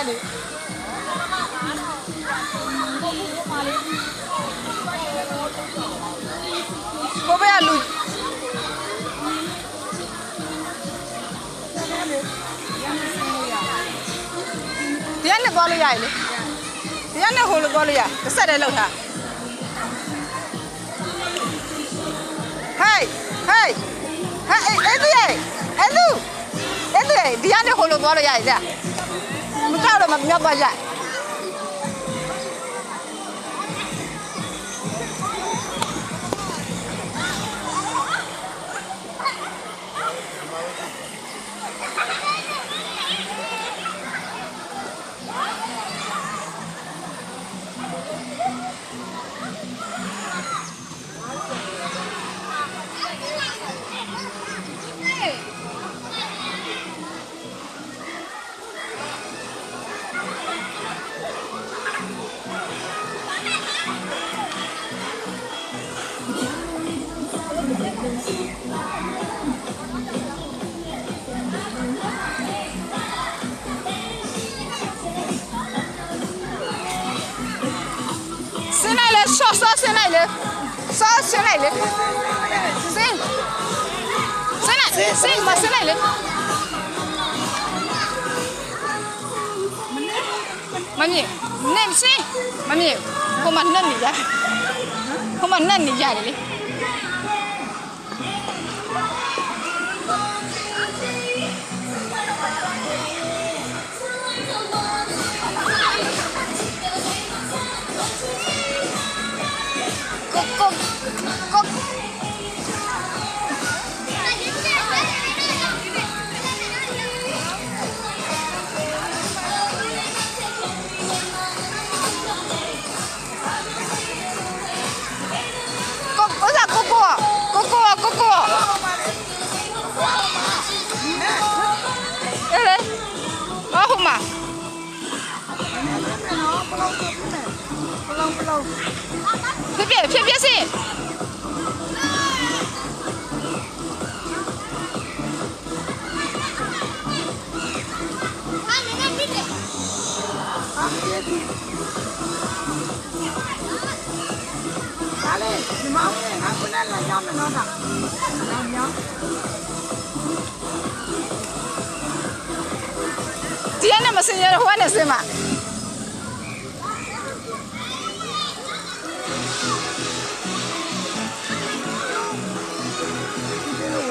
လေကိုပဲလူတရားနဲ့သွားလို့ရတယ်လေတရားနဲ့ဟိုလိုသွားလို့ရတစ်ဆက်တည်းလောက်ထားဟေးဟေးအဲ့ဒီအဲ့လူတရားနဲ့ဟိုလိုသွားလို့ရတယ်ကြာမကြောက်တော့မမြောက်ပါကြဆင်းလိုက်လေဆော့ဆင်းလိုက်လေဆော့ဆင်းလိုက်လေဆင်းမဆင်းလိုက်လေမမြင်နေစင်းမမြင်ဟိုမှာနဲ့နေကြဟိုမှာနဲ့နေကြတယ်လေဖြစ်စီDale, si mau, aku nak nyam nak. Nyam. Dia nak mesin yang mana sih mak?